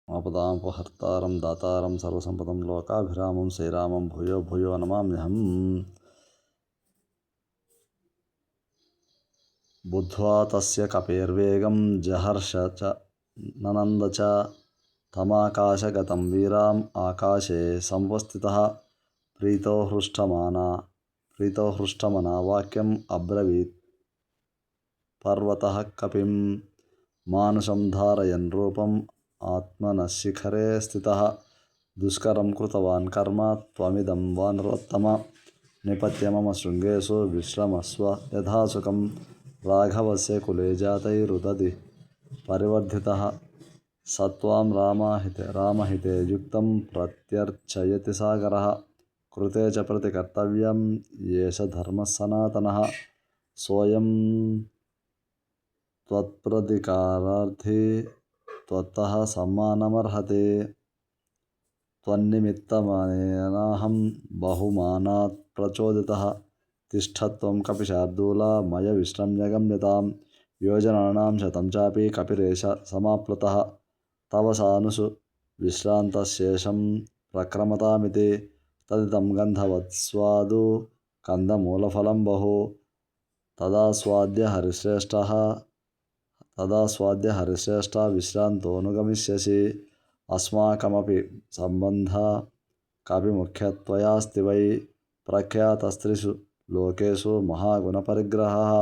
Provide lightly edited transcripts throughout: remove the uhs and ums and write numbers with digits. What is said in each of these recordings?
ఆపదామపహర్తారం దాతారం సర్వసంపదం లోకాభిరామం శ్రీరామం భూయో భూయో నమామ్యహం. బుద్ధ్వా తస్య కపేర్వేగం జహర్ష చ ననంద చ తమాకాశగతం వీరాం ఆకాశే సంవస్థితః ప్రీతో హృష్టమనా వాక్యం అబ్రవీత్ పర్వతః కపిం మానుషం ధారయన్ రూపం ఆత్మనఃశిఖరే స్థితః దుష్కరం కృతవాన్ కర్మ త్వమిదం వానరోత్తమ నిపత్య మమ శృంగేషు విశ్రమస్వ యథాసుఖం రాఘవస్య కులే జాతైరుదతి పరివర్ధితః సత్వాం రామహితే యుక్తం ప్రత్యర్చయతి సాగరః కృతే చ ప్రతికర్తవ్యం ఏష ధర్మः సనాతనः సోయం త్వత్ప్రతికారార్థీ త్వత్తః సమ్మానమర్హతే త్వన్నిమిత్తమనేనాహం బహుమానాత్ ప్రచోదితః తిష్ఠత్వం కపిశార్దూల మయ విశ్రమ్య గమ్యతాం యోజనానాం శతం చాపి కపిరేష సమాప్లుతః తవ సానుషు విశ్రాంతశేషం ప్రక్రమతామితి తదితం గంధవత్స్వాదు కందమూలఫలం బహు తదాస్వాద్య హరిశ్రేష్ఠ విశ్రాంతోనుగమిష్యసి అస్మాకమపి సంబంధ కపిముఖ్యత్వయాస్తి వై ప్రఖ్యాతస్త్రిషు లోకేషు మహాగుణపరిగ్రహः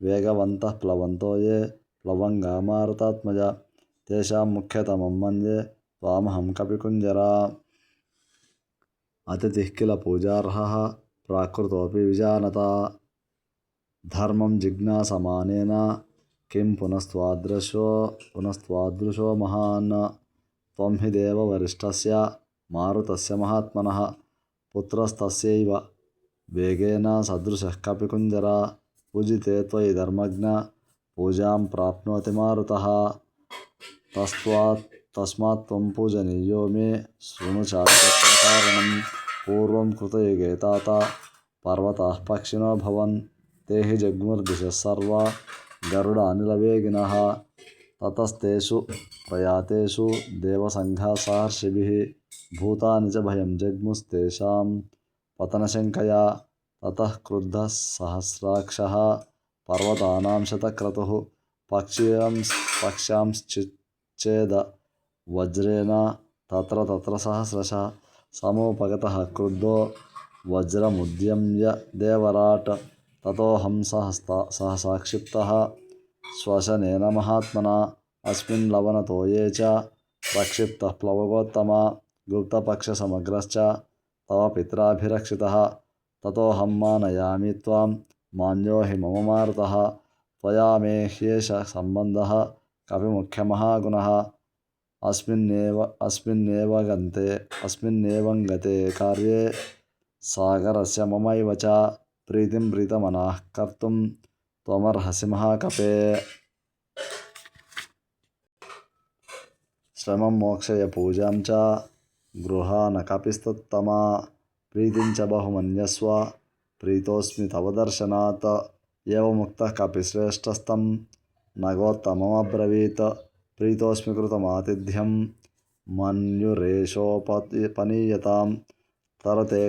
వేగవంతః ప్లవంతో ఏ ప్లవంగా మారుతాత్మజ తేషాం ముఖ్యతమం మన్యే త్వామహం కపికుంజరా అతిథిః కిల పూజార్హः ప్రాకృతోऽపి విజానత ధర్మం జిజ్ఞాసమానేన కిం పునస్త్వాదృశో మహాన్ త్వం హి దేవ వరిష్ఠస్య మారుతస్య మహాత్మనః పుత్రస్తస్యైవ వేగేన సదృశः కపికుంజరా పూజితే త్వయి ధర్మజ్ఞ పూజాం ప్రాప్నోతి మారుతः తస్మాత్ త్వం పూజనీయో మే శృణు చాప్యకారణం పూర్వం కృతయుగే తాత పర్వతాః పక్షిణో భవన్ ते हि जग्मुर्दिशः सर्वा गरुडानिलवेगिनः ततस्तेषु प्रयातेषु देवसङ्घाः सहर्षिभिः भूतानि च भयं जग्मुस्तेषां पतनशङ्कया ततः क्रुद्धः सहस्राक्षः पर्वतानां शतक्रतुः पक्ष्यांश्चिच्छेद वज्रेण तत्र सहस्रशः समुपगतः क्रुद्धो वज्रमुद्यम्य देवराट् ततोऽहं सहसा क्षिप्तः श्वसनेन महात्मना अस्मिन् लवणतोये च प्रक्षिप्तः प्लवगोत्तमा गुप्तपक्षसमग्रश्च तव पित्राभिरक्षितः ततोऽहं मानयामि त्वां मान्यो हि मम मारुतः त्वया मे ह्येष सम्बन्धः कपिमुख्यमहागुणः अस्मिन्नेवं गते कार्ये सागरस्य ममैव च प्रीतिं प्रीतमनाः कर्तुं त्वमर्हसि महाकपे श्रमं मोक्षय पूजां च गृहाण कपिस्तुत्तमा प्रीतिं च बहुमन्यस्व प्रीतोऽस्मि तव दर्शनात् एवमुक्तः कपिश्रेष्ठस्तं नगोत्तममब्रवीत् प्रीतोऽस्मि कृतमातिथ्यं मन्युरेषोपनीयतां त्वरते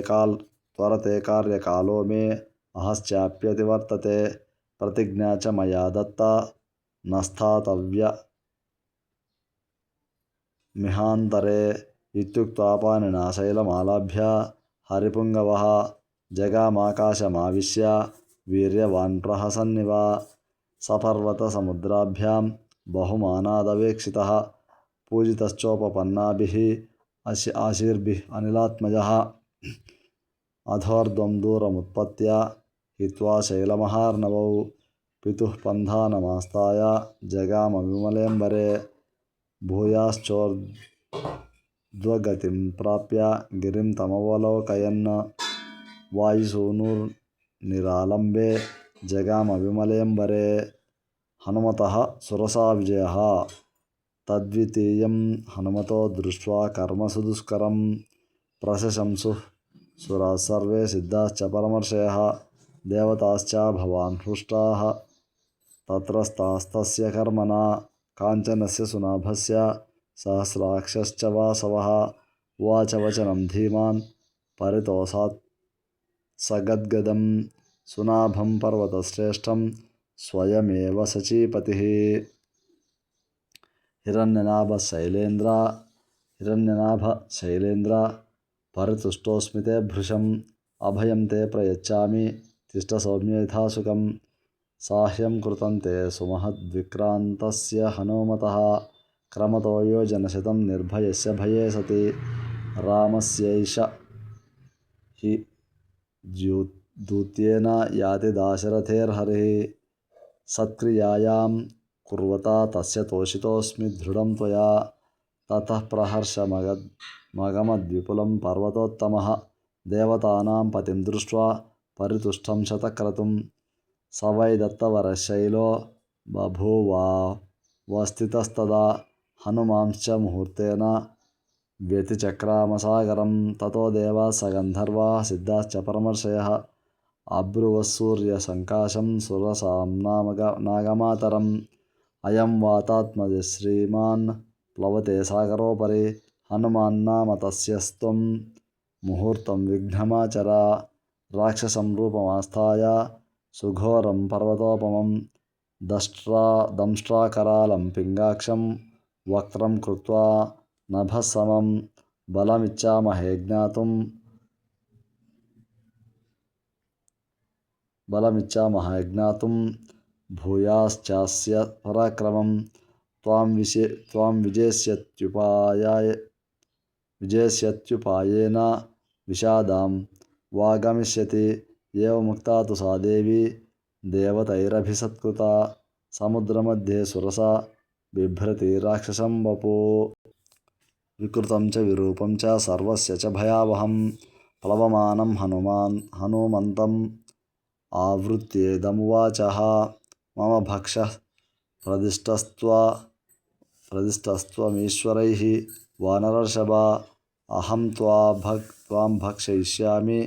कार्यकालो मे अहश्चाप्यतिवर्तते प्रतिज्ञा च मया दत्ता न स्थातव्या मिहान्तरे इत्युक्त्वा पाणिना शैलमालाभ्य हरिपुङ्गवः जगामाकाशमाविश्य वीर्यवान् प्रहसन्निव सपर्वतसमुद्राभ्यां बहुमानादवेक्षितः पूजितश्चोपपन्नाभिः आशीर्भिः अनिलात्मजः अधोर्ध्वं दूरमुत्पत्य हित्वा शैलमहार्णवौ पितुः पन्थानमास्ताय जगाम विमलेऽम्बरे भूयाश्चोर्ध्वगतिं प्राप्य गिरिं तमवलोकयन् वायुसूनुर्निरालम्बे जगाम विमलेऽम्बरे हनुमतः सुरसा विजयः तद्वितीयं हनुमतो दृष्ट्वा कर्मसु दुष्करं प्रशशंसुः सुराः सर्वे सिद्धाश्च परमर्षयः देवताश्च भवान् हृष्टाः तत्रस्तास्तस्य कर्मणा काञ्चनस्य सुनाभस्य सहस्राक्षश्च वासवः उवाच वचनं धीमान् परितोषात् सगद्गदं सुनाभं पर्वतश्रेष्ठं स्वयमेव सचीपतिः। हिरण्यनाभशैलेन्द्र परितुष्टोऽस्मि ते भृशम् अभयं ते प्रयच्छामि तिष्ठ सौम्य यथा सुखं। साह्यं कृतं ते सुमहद्विक्रान्तस्य हनुमतः क्रमतो योजनशतं निर्भयस्य भये सति। रामस्यैष हि दूत्येन याति दाशरथेर्हरिः सत्क्रियायां कुर्वता तस्य तोषितोऽस्मि दृढं त्वया। ततः प्रहर्षमगमद्विपुलं पर्वतोत्तमः देवतानां पतिं दृष्ट्वा परितुष्टं शतक्रतुं स वै दत्तवरशैलो बभूवावस्थितस्तदा हनुमांश्च मुहूर्तेन व्यतिचक्रामसागरं। ततो देवाः स गन्धर्वाः सिद्धाश्च परमर्षयः अब्रुवः सूर्यसङ्काशं सुरसां नागमातरम् अयं वातात्मजः श्रीमान् प्लवते सागरोपरि हनुमान्नाम तस्यस्त्वं मुहूर्तं विघ्नमाचर। राक्षसं रूपमास्थाय सुघोरं पर्वतोपमं दंष्ट्राकरालं पिङ्गाक्षं वक्त्रं कृत्वा नभः समं बलमिच्छामहे ज्ञातुं भूयाश्चास्य पराक्रमं त्वां विजेष्यत्युपायेन विषादां वागमिष्यति। एवमुक्ता तु सा देवी देवतैरभिसत्कृता समुद्रमध्ये सुरसा बिभ्रति राक्षसं वपु। विकृतं च विरूपं च सर्वस्य च भयावहं प्लवमानं हनुमन्तम् आवृत्येदमुवाचः मम भक्षः प्रदिष्टस्त्वमीश्वरैः वानरर्षभ अहं त्वां भक्षयिष्यामि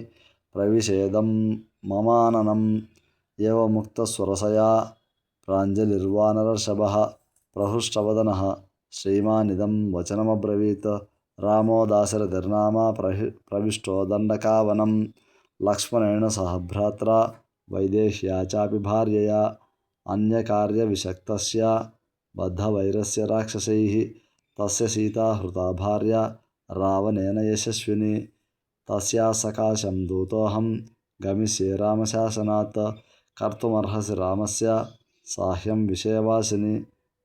प्रविशेदं ममाननम्। एवमुक्तस्वरसया प्राञ्जलिर्वानरर्षभः प्रहृष्टवदनः श्रीमानिदं वचनमब्रवीत् रामो दाशरथिर्नाम प्रविष्टो दण्डकावनं लक्ष्मणेन सह भ्रात्रा वैदेह्या चापि भार्यया अन्यकार्यविषक्तस्य बद्धवैरस्य राक्षसैः तस्य सीता हृता भार्या रावणेन यशस्विनी तस्याः सकाशं दूतोऽहं गमिष्ये रामशासनात् कर्तुमर्हसि रामस्य साह्यं विषयवासिनि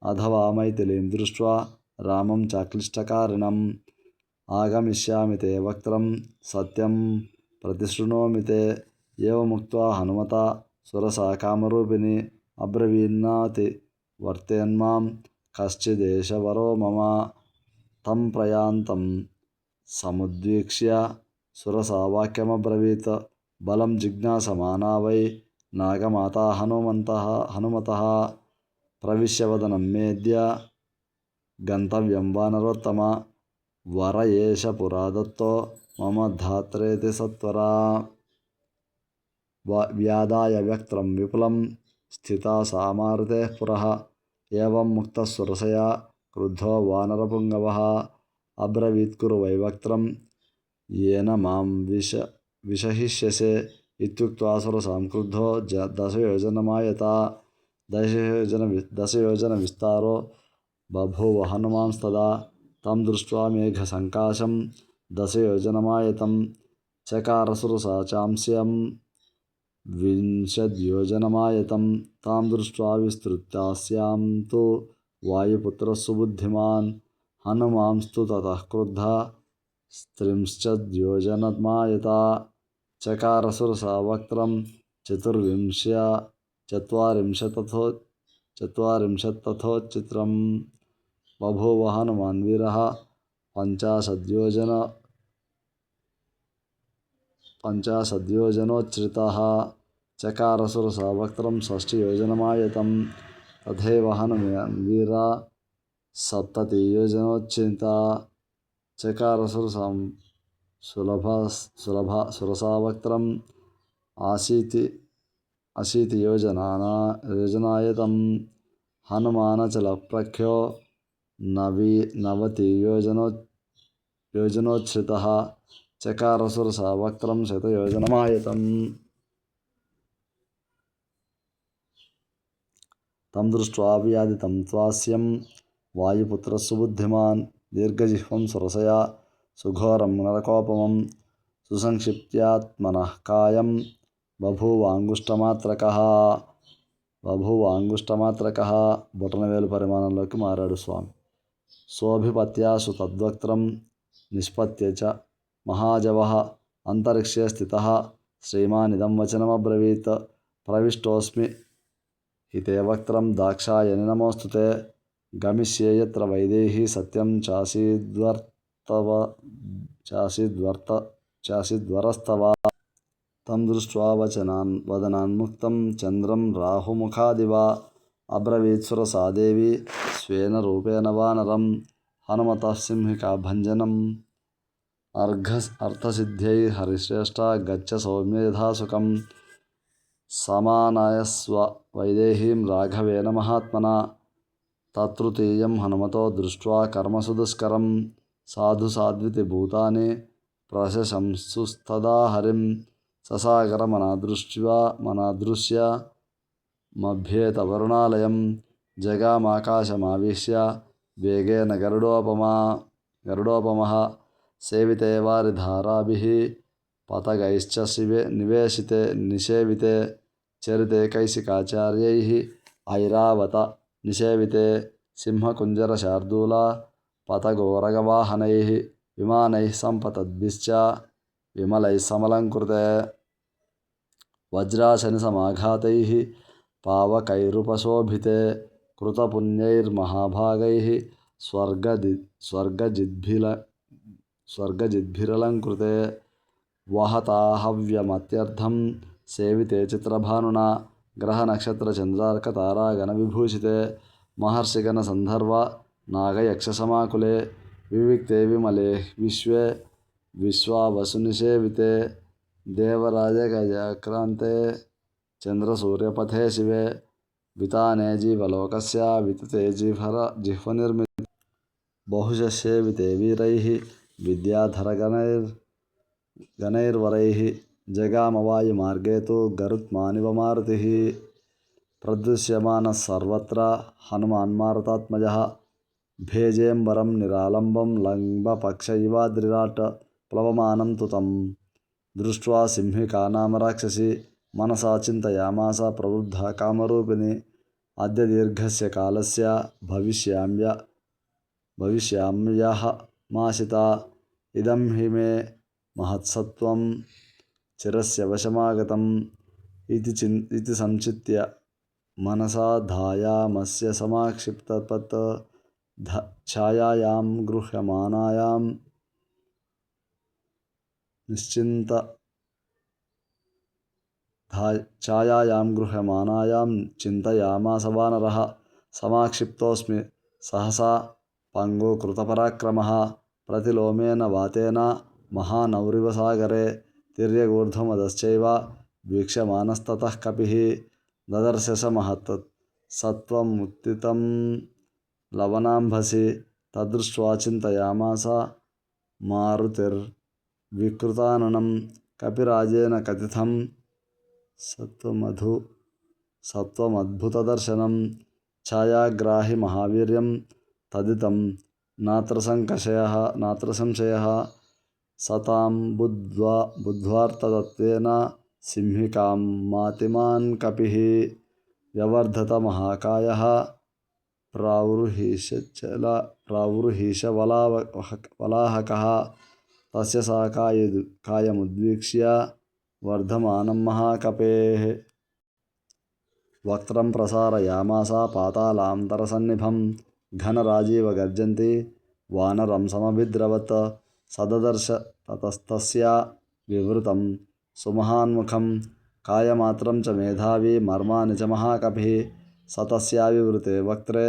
अथवा मैथिलीं दृष्ट्वा रामं चाक्लिष्टकारिणम् आगमिष्यामि ते वक्त्रं सत्यं प्रतिशृणोमि ते। एवमुक्त्वा हनुमता सुरसा कामरूपिणी अब्रवीन्नाति वर्तेन्मां कश्चिदेशवरो मम। तं प्रयान्तं समुद्वीक्ष्य सुरसा वाक्यमब्रवीत् बलं जिज्ञासमाना वै नागमाता हनुमतः प्रविश्य वदनं मेद्य गन्तव्यं वानरोत्तम वर एष पुरा दत्तो मम धात्रेति सत्वरा। व्यादाय व्यक्त्रं विपुलं स्थिता सा मारुतेः पुरः एवं मुक्तस्वरसया क्रुद्धो वानरपुङ्गवः अब्रवीत् कुरु वै वक्त्रं येन मां विषहिष्यसे इत्युक्त्वा सुरसां क्रुद्धो दशयोजनविस्तारो बभूव हनुमांस्तदा तं दृष्ट्वा मेघसङ्काशं दशयोजनमायतं चकार सुरसा चांस्यं 20 योजनमायतं तां दृष्ट्वा विस्तृत्यास्यां तु वायुपुत्रः सुबुद्धिमान् हनुमांस्तु ततः क्रुद्धः 30 योजनमायता चकार सुरसा वक्त्रं 40 बभूव हनुमान् वीरः 50 योजनोच्छ्रितः चकार सुरसा वक्त्रं 60 योजनमायतं तथैव हनुमान् वीरा 70 योजनोच्छ्रिता चकार सुरसां सुरसा वक्त्रं 80 योजनायतं हनुमानचलप्रख्यो नवति योजनोच्छ्रितः चकारसुरसा वक्त्रं शतयोजनमायतम्। तं दृष्ट्वा व्यादितं त्वास्यं वायुपुत्रः सुबुद्धिमान् दीर्घजिह्वं सुरसया सुघोरं नरकोपमं सुसंक्षिप्त्यात्मनः कायं బభూవాంగుష్టమాత్రకః బొటనవేలు పరిమాణంలోకి మారాడు స్వామి. సోభిపత్యాసు తద్వక్త్రం నిష్పత్య చ మహాజవః అంతరిక్షే స్థితః శ్రీమానిదం వచనమబ్రవీత్ ప్రవిష్టోస్మి హితే వక్త్రం దాక్షాయని నమోస్తుతే గమిష్యే యత్ర వైదేహీ సత్యం చాసీద్వరస్తవ. తం దృష్ట్వా వదనాన్ముక్తం చంద్రం రాహుముఖాదివ అబ్రవీత్సురసా దేవి స్వేన రూపేణ వానరం హనుమతః సింహికాభంజనం. అర్థసిద్ధ్యై హరిశ్రేష్ఠ గచ్చ సౌమ్య యథాసుఖం సమానయస్వ వైదేహీం రాఘవేన మహాత్మనా. తతృతీయం హనుమతో దృష్ట్వా కర్మసు దుష్కరం సాధు సాధ్వితి భూతాని ప్రశంసుస్తదా హరిం. ససాగరమనాదృశ్య మభ్యేతవరుణాలయం జగామాకాశమావిశ్య వేగేన గరుడోపమః సేవితే వారిధారాభిః పతగైశ్చ నిషేవితే చరితే కైశికాచార్యైః ఐరావత నిషేవితే సింహకుంజరశార్దూల పతగోరగవాహనైః విమానైః సంపతద్భిశ్చ విమలైః సమలంకృతే వజ్రాశనిసమాఘాతైః పావకైరుపశోభితే కృతపుణ్యైర్మహాభాగైః స్వర్గజిద్భిరలంకృతే వహతాహవ్యమత్యర్థం సేవితే చిత్రభానునా గ్రహనక్షత్రచంద్రార్కతారాగణవిభూషితే మహర్షిగణసందర్భ నాగయక్షసమాకులే వివిక్తే విమలే విశ్వే విశ్వావసునిషేవితే దేవరాజగజాక్రాంతే చంద్రసూర్యపథే శివే వితానే జీవలోకస్య వితతే జిహ్వనిర్మితే బహుశస్సేవితే వీరైః విద్యాధరగణైర్వరైః జగామవాయుమార్గే తు గరుత్మానివ మారుతిః. ప్రదృశ్యమానः సర్వత్ర హనుమాన్మారుతాత్మజः భేజేంబరం నిరాలంబం లంబపక్ష ఇవాద్రిరాట్ ప్లవమానం తు తం దృష్ట్వా సింహికా నామ రాక్షసి మనసా చింతయామాస ప్రవృద్ధా కామరూపిణి. అద్య దీర్ఘస్య కాలస్య భవిష్యామ్యహ మాసితా ఇదం హి మే మహత్సత్వం చిరస్య వశమాగతం ఇతి సంచిత్య మనసా ధాయామస్య సమాక్షిప్తపత్ ఛాయాయాం గృహ్యమానాయాం చింతయామాస వానరః సమాక్షిప్తోస్మి సహసా పంగో కృతపరాక్రమః ప్రతిలోమేన వాతేన మహానౌరివ సాగరే తిర్యగూర్ధ్వమదశ్చైవ వీక్ష్యమానస్తతః కపిః దదర్శ మహత్ సత్వముత్థితం లవనాంభసి తదృష్ట్వా చింతయామాస మారుతిర్వికృతాననం కపిరాజేన కథితం సత్వమద్భుతదర్శనం ఛాయాగ్రాహి మహావీర్యం తదితం నాత్ర సంశయః సతాం బుద్ధ్వార్థతత్వేన సింహికాం మాతిమాన్ కపిః వ్యవర్ధత మహాకాయః ప్రావృహీషవలాహకః తస్య సా కాయముద్వీక్ష్య వర్ధమానం మహాకపేః. వక్త్రం ప్రసారయామాస పాతాళాంతరసన్నిభం ఘనరాజీవ గర్జంతి వానరం సమభిద్రవత్ సదదర్శ తతస్తస్య వివృతం సుమహాన్ముఖం కాయమాత్రం చ మేధావి మర్మాని చ మహాకపిః. స తస్యా వివృతే వక్త్రే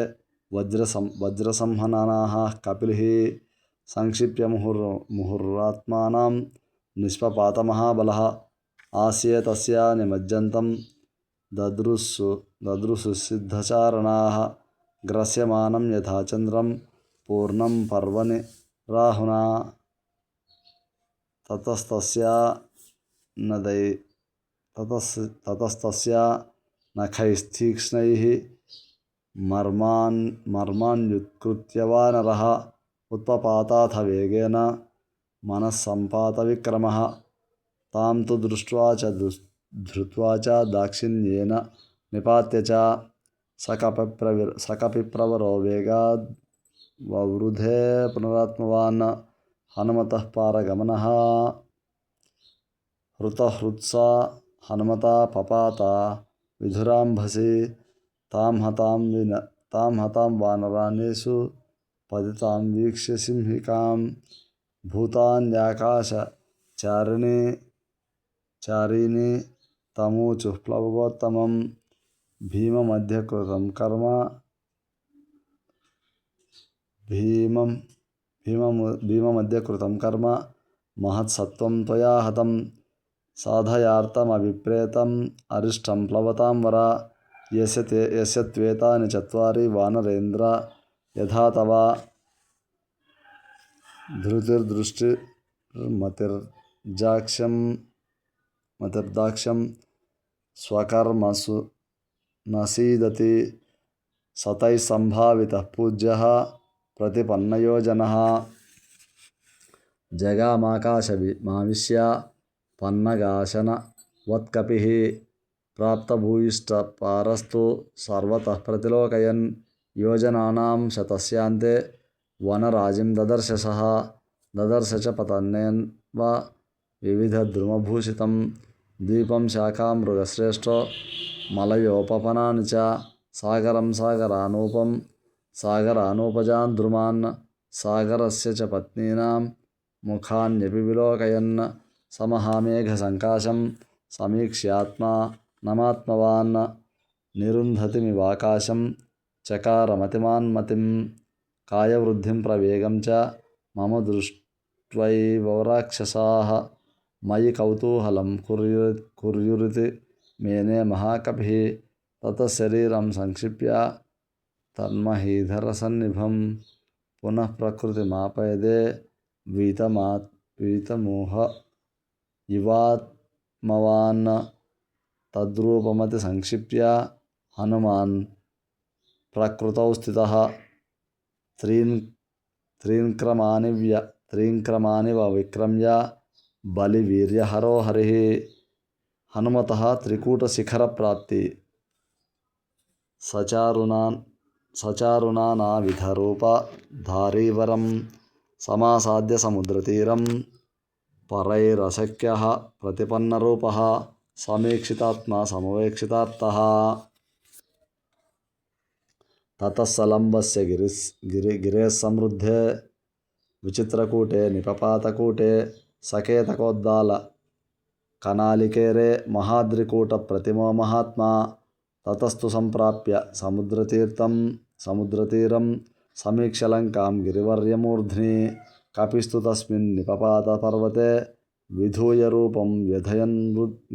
వజ్రసంహననాః కపిః సంక్షిప్య ముహురాత్మానం నిష్పపాత మహాబలః ఆస్యే తస్యా నిమజ్జంతం దదృశు సిద్ధచారణాః గ్రస్యమానం యథా చంద్రం పూర్ణం పర్వణి రాహునా తతస్తస్య నఖైస్తీక్ష్ణైః మర్మాన్యుత్కృత్య వానరः ఉత్పపాతాథ వేగేన మనస్సంపాతవిక్రమः తాం తు ధృత్వా చ దాక్షిణ్యేన నిపాత్య చ సకపిప్రవరో వేగాద్ వవృధే పునరాత్మవాన్ హనుమతః పారగమనః హృతహృత్సా హనుమతా పపాత విధురాంభసి తాం హతాం వానరానేషు పతితాం వీక్ష్య సింహికాం భూతాన్యాకాశ చారిణి తమూచుః ప్లవగోత్తమం భీమమధ్యకృతం కర్మ మహత్సత్వం త్వయా హతం సాధయార్థమభిప్రేతం అరిష్టం ప్లవతాం వర యస్య త్వేతాని చత్వారి వానరేంద్ర యథా తవ ధృతిర్దృష్టిర్మతిర్దాక్ష్యం స్వకర్మసు నసీదతి సతైః సంభావితః పూజ్యః ప్రతిపన్నయోజనః జగామాకాశమావిశ్య పన్నగాశన వత్కపిః ప్రాప్తభూయిష్టపారస్తు సర్వతః ప్రతిలోకయన్ యోజనానాం శతస్యాంతే వనరాజిం దదర్శ చ పతన్నేవ వివిధద్రుమభూషితం ద్వీపం శాఖామృగశ్రేష్టో మలయోపపనాని చ సాగరం సాగరానూపజాన్ ద్రుమాన్ సాగరస్య చ పత్నీనాం ముఖాన్యపి విలోకయన్ సమహామేఘసంకాశం సమీక్ష్యాత్మానమాత్మవాన్ నిరుంధతిమివాకాశం చకారమతిమాన్మతిం కాయవృద్ధిం ప్రవేగం చ మమ దృష్ట్వైవరాక్షసాః మయి కౌతూహలం కుర్యురితి మేనే మహాకపిః తతః శరీరం సంక్షిప్య తన్మహీధరసన్నిభం పునః ప్రకృతిమాపయదే వీతమోహ ఇవాత్మవాన్ తద్రూపమతి సంక్షిప్య హనుమాన్ ప్రకృతౌ స్థితః త్రీన్క్రమాని విక్రమ్య బలివీర్యహరో హరిః హనుమతః త్రికూటశిఖరప్రాప్తి సచారుణానావిధరూపధారీవరం సమాసాద్య సముద్రతీరం పరైరశక్యః ప్రతిపన్నరూపః సమీక్షితాత్మా సమవేక్షితార్థః తతః సలంబస్య గిరేస్సమృద్ధే విచిత్రకూటే నిపపాతకూటే సకేతకోద్దాల కనాలికేరే మహాద్రికూటప్రతిమో మహాత్మా తతస్తు సంప్రాప్య సముద్రతీరం సమీక్ష్యలంకాం గిరివర్యమూర్ధ్ని కపిస్తు తస్మిన్ నిపపాతపర్వతే విధూయ రూపం వ్యధయన్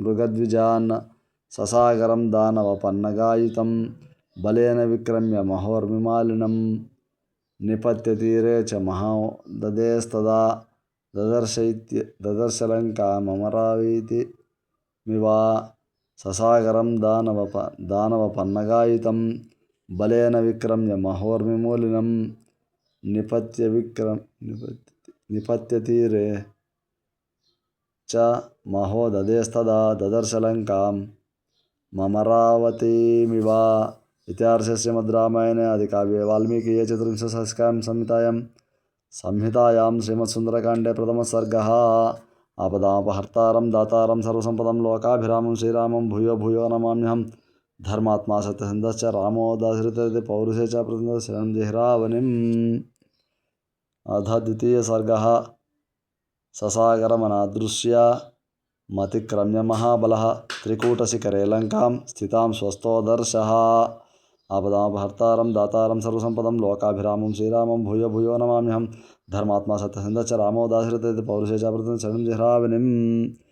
మృగద్విజాన్ ససాగరం దానవపన్నగాయుతం బలేన విక్రమ్య మహోర్మిమాలినం నిపత్యతీరే చ మహోదదేస్తదా దదర్శలంకామరావీతి మివా ససాగరం దానవపన్నగాయుతం బలేన విక్రమ్య మహోర్మిమూలినం నిపత్యతీరే చ మహోదదేస్తదా దదర్శలంకాం మమరావతీమివ ఇతిహాస శ్రీమద్ రామాయణే ఆదికావ్యే వాల్మీకియే చతుర్వింశతిస్కాం సంహితాయాం శ్రీమత్సుందరకాండే ప్రథమः सर्गः आपदापहर्तारं दातारं सर्वसम्पदं लोकाभिरामं श्रीरामं भूयो भूयो नमाम्यहं धर्मात्मा सत्यसन्धश्च रामो दाशरथि पौरुषे च प्रतिशरणं जिह्रावनिम् अथ द्वितीयसर्गः ससागरमनादृश्य मतिक्रम्य महाबलः त्रिकूटशिखरे लङ्कां स्थितां स्वस्थोदर्शः आपदापहर्तारं दातारं सर्वसम्पदं लोकाभिरामं श्रीरामं भूयो भूयो नमाम्यहं धर्मात्मा सत्यसन्धश्च रामो दाशरथि पौरुषे च प्रतिशरणं जिह्रावनिम्